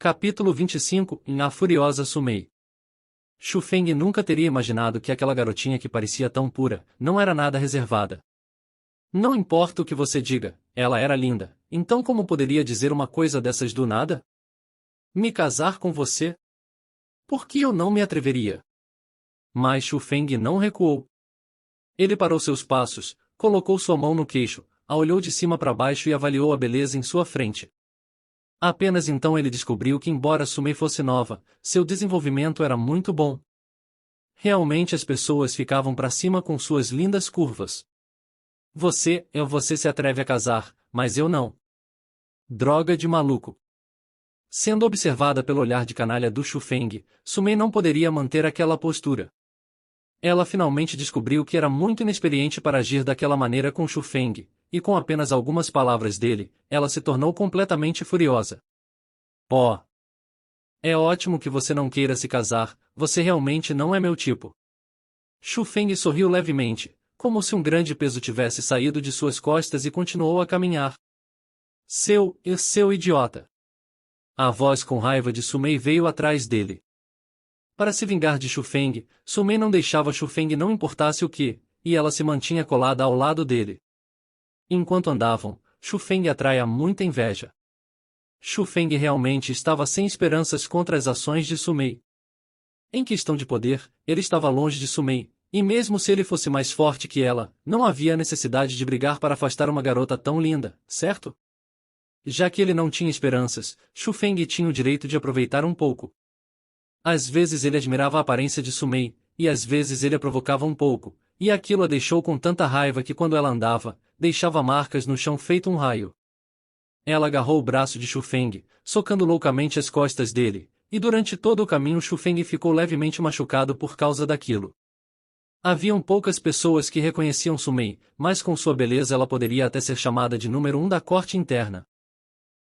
Capítulo 25 A Furiosa Sumei. Xu Feng nunca teria imaginado que aquela garotinha que parecia tão pura, não era nada reservada. Não importa o que você diga, ela era linda, então como poderia dizer uma coisa dessas do nada? Me casar com você? Por que eu não me atreveria? Mas Xu Feng não recuou. Ele parou seus passos, colocou sua mão no queixo, a olhou de cima para baixo e avaliou a beleza em sua frente. Apenas então ele descobriu que, embora Sumei fosse nova, seu desenvolvimento era muito bom. Realmente as pessoas ficavam para cima com suas lindas curvas. Você se atreve a casar, mas eu não. Droga de maluco. Sendo observada pelo olhar de canalha do Xu Feng, Sumei não poderia manter aquela postura. Ela finalmente descobriu que era muito inexperiente para agir daquela maneira com Xu Feng, e com apenas algumas palavras dele, ela se tornou completamente furiosa. Oh! É ótimo que você não queira se casar, você realmente não é meu tipo. Xu Feng sorriu levemente, como se um grande peso tivesse saído de suas costas e continuou a caminhar. Seu idiota! A voz com raiva de Sumei veio atrás dele. Para se vingar de Xu Feng, Sumei não deixava Xu Feng não importasse o que, e ela se mantinha colada ao lado dele. Enquanto andavam, Xu Feng atraía muita inveja. Xu Feng realmente estava sem esperanças contra as ações de Sumei. Em questão de poder, ele estava longe de Sumei, e mesmo se ele fosse mais forte que ela, não havia necessidade de brigar para afastar uma garota tão linda, certo? Já que ele não tinha esperanças, Xu Feng tinha o direito de aproveitar um pouco. Às vezes ele admirava a aparência de Sumei, e às vezes ele a provocava um pouco, e aquilo a deixou com tanta raiva que quando ela andava, deixava marcas no chão feito um raio. Ela agarrou o braço de Xu Feng, socando loucamente as costas dele, e durante todo o caminho Xu Feng ficou levemente machucado por causa daquilo. Haviam poucas pessoas que reconheciam Sumei, mas com sua beleza ela poderia até ser chamada de número 1 da corte interna.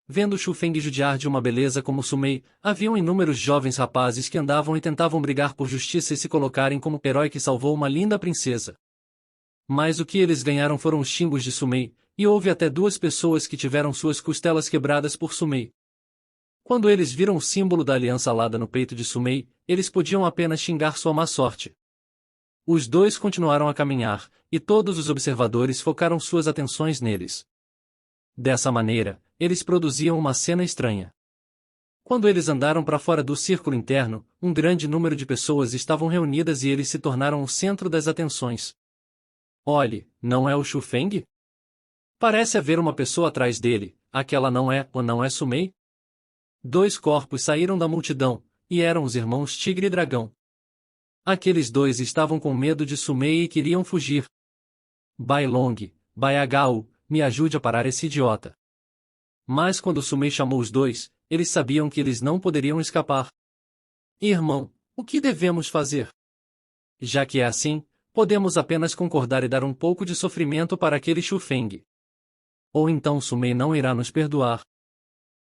Vendo Xu Feng judiar de uma beleza como Sumei, haviam inúmeros jovens rapazes que andavam e tentavam brigar por justiça e se colocarem como herói que salvou uma linda princesa. Mas o que eles ganharam foram os xingos de Sumei, e houve até 2 pessoas que tiveram suas costelas quebradas por Sumei. Quando eles viram o símbolo da aliança alada no peito de Sumei, eles podiam apenas xingar sua má sorte. Os 2 continuaram a caminhar, e todos os observadores focaram suas atenções neles. Dessa maneira, eles produziam uma cena estranha. Quando eles andaram para fora do círculo interno, um grande número de pessoas estavam reunidas e eles se tornaram o centro das atenções. Olhe, não é o Xu Feng? Parece haver uma pessoa atrás dele, aquela não é Sumei? 2 corpos saíram da multidão, e eram os irmãos Tigre e Dragão. Aqueles 2 estavam com medo de Sumei e queriam fugir. Bai Long, Bai Agao, me ajude a parar esse idiota. Mas quando Sumei chamou os 2, eles sabiam que eles não poderiam escapar. Irmão, o que devemos fazer? Já que é assim, podemos apenas concordar e dar um pouco de sofrimento para aquele Xu Feng. Ou então Sumei não irá nos perdoar.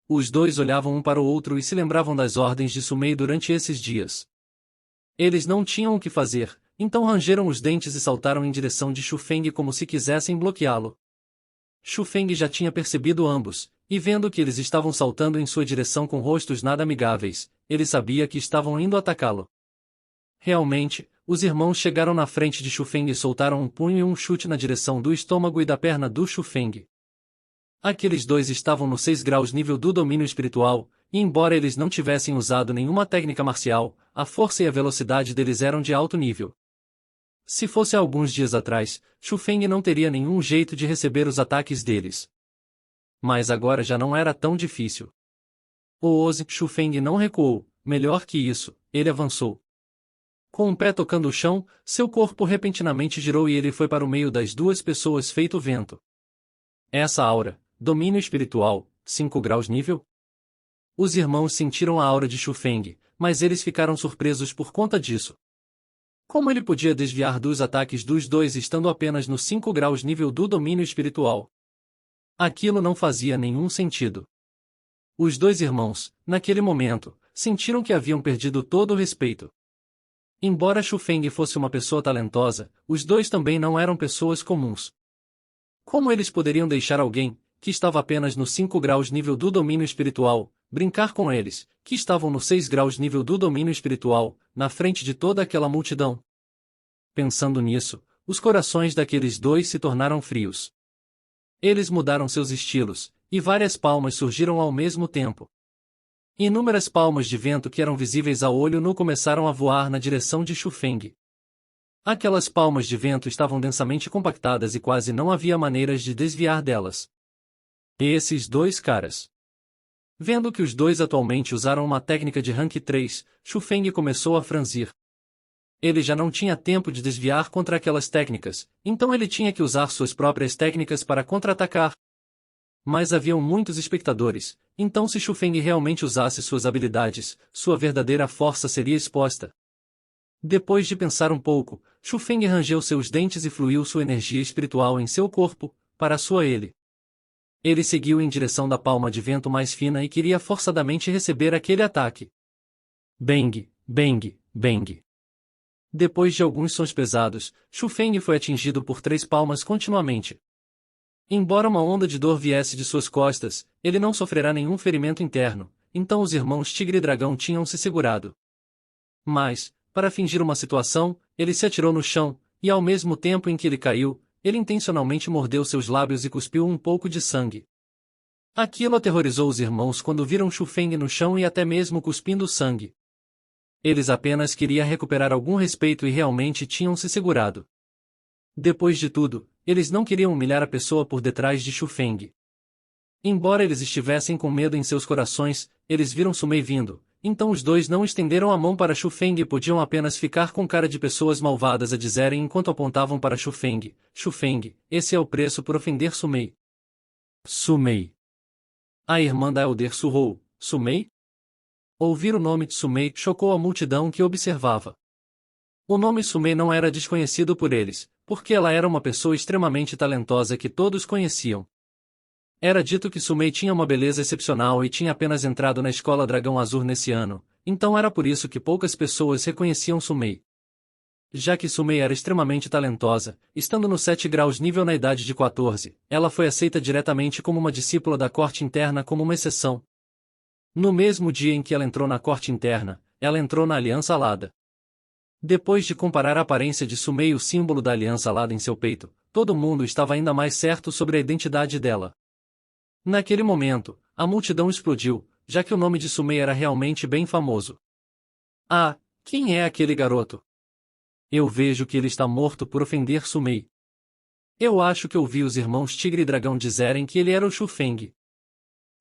Os 2 olhavam um para o outro e se lembravam das ordens de Sumei durante esses dias. Eles não tinham o que fazer, então rangeram os dentes e saltaram em direção de Xu Feng como se quisessem bloqueá-lo. Xu Feng já tinha percebido ambos, e vendo que eles estavam saltando em sua direção com rostos nada amigáveis, ele sabia que estavam indo atacá-lo. Realmente, os irmãos chegaram na frente de Xu Feng e soltaram um punho e um chute na direção do estômago e da perna do Xu Feng. Aqueles 2 estavam no 6 graus nível do domínio espiritual, e embora eles não tivessem usado nenhuma técnica marcial, a força e a velocidade deles eram de alto nível. Se fosse há alguns dias atrás, Xu Feng não teria nenhum jeito de receber os ataques deles. Mas agora já não era tão difícil. Xu Feng não recuou, melhor que isso, ele avançou. Com um pé tocando o chão, seu corpo repentinamente girou e ele foi para o meio das 2 pessoas feito vento. Essa aura, domínio espiritual, 5 graus nível? Os irmãos sentiram a aura de Xu Feng, mas eles ficaram surpresos por conta disso. Como ele podia desviar dos ataques dos 2 estando apenas no 5 graus nível do domínio espiritual? Aquilo não fazia nenhum sentido. Os 2 irmãos, naquele momento, sentiram que haviam perdido todo o respeito. Embora Xu Feng fosse uma pessoa talentosa, os 2 também não eram pessoas comuns. Como eles poderiam deixar alguém, que estava apenas no 5 graus nível do domínio espiritual, brincar com eles, que estavam no 6 graus nível do domínio espiritual, na frente de toda aquela multidão. Pensando nisso, os corações daqueles dois se tornaram frios. Eles mudaram seus estilos, e várias palmas surgiram ao mesmo tempo. Inúmeras palmas de vento que eram visíveis a olho nu começaram a voar na direção de Xu Feng. Aquelas palmas de vento estavam densamente compactadas e quase não havia maneiras de desviar delas. E esses dois caras. Vendo que os dois atualmente usaram uma técnica de rank 3, Xu Feng começou a franzir. Ele já não tinha tempo de desviar contra aquelas técnicas, então ele tinha que usar suas próprias técnicas para contra-atacar. Mas haviam muitos espectadores, então se Xu Feng realmente usasse suas habilidades, sua verdadeira força seria exposta. Depois de pensar um pouco, Xu Feng rangeu seus dentes e fluiu sua energia espiritual em seu corpo, para sua ele. Ele seguiu em direção da palma de vento mais fina e queria forçadamente receber aquele ataque. Bang, bang, bang. Depois de alguns sons pesados, Xu Feng foi atingido por 3 palmas continuamente. Embora uma onda de dor viesse de suas costas, ele não sofrerá nenhum ferimento interno, então os irmãos Tigre e Dragão tinham se segurado. Mas, para fingir uma situação, ele se atirou no chão, e ao mesmo tempo em que ele caiu, ele intencionalmente mordeu seus lábios e cuspiu um pouco de sangue. Aquilo aterrorizou os irmãos quando viram Xu Feng no chão e até mesmo cuspindo sangue. Eles apenas queriam recuperar algum respeito e realmente tinham se segurado. Depois de tudo, eles não queriam humilhar a pessoa por detrás de Xu Feng. Embora eles estivessem com medo em seus corações, eles viram Su Mei vindo, então os dois não estenderam a mão para Xu Feng e podiam apenas ficar com cara de pessoas malvadas a dizerem enquanto apontavam para Xu Feng: Xu Feng, esse é o preço por ofender Su Mei. Su Mei. A irmã da Elder surrou: Su Mei? Ouvir o nome de Su Mei chocou a multidão que observava. O nome Su Mei não era desconhecido por eles, porque ela era uma pessoa extremamente talentosa que todos conheciam. Era dito que Su Mei tinha uma beleza excepcional e tinha apenas entrado na escola Dragão Azul nesse ano, então era por isso que poucas pessoas reconheciam Su Mei. Já que Su Mei era extremamente talentosa, estando no 7 graus nível na idade de 14, ela foi aceita diretamente como uma discípula da corte interna como uma exceção. No mesmo dia em que ela entrou na corte interna, ela entrou na Aliança Alada. Depois de comparar a aparência de Su Mei e o símbolo da Aliança Alada em seu peito, todo mundo estava ainda mais certo sobre a identidade dela. Naquele momento, a multidão explodiu, já que o nome de Su Mei era realmente bem famoso. Ah, quem é aquele garoto? Eu vejo que ele está morto por ofender Su Mei. Eu acho que ouvi os irmãos Tigre e Dragão dizerem que ele era o Xu Feng.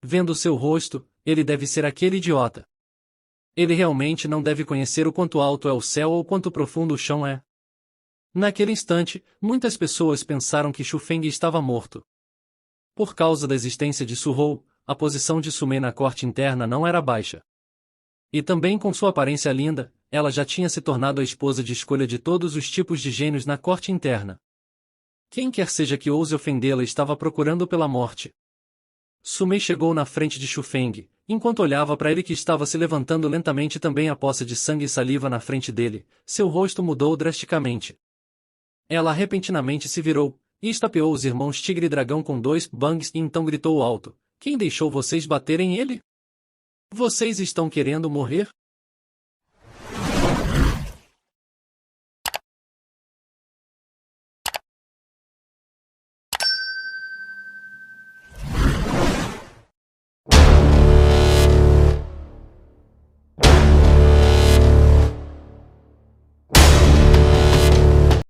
Vendo seu rosto, ele deve ser aquele idiota. Ele realmente não deve conhecer o quanto alto é o céu ou quanto profundo o chão é. Naquele instante, muitas pessoas pensaram que Xu Feng estava morto. Por causa da existência de Su Hou, a posição de Su Mei na corte interna não era baixa. E também com sua aparência linda, ela já tinha se tornado a esposa de escolha de todos os tipos de gênios na corte interna. Quem quer seja que ouse ofendê-la estava procurando pela morte. Su Mei chegou na frente de Xu Feng, enquanto olhava para ele que estava se levantando lentamente também a poça de sangue e saliva na frente dele, seu rosto mudou drasticamente. Ela repentinamente se virou, e estapeou os irmãos Tigre e Dragão com 2 bangs e então gritou alto: Quem deixou vocês baterem ele? Vocês estão querendo morrer?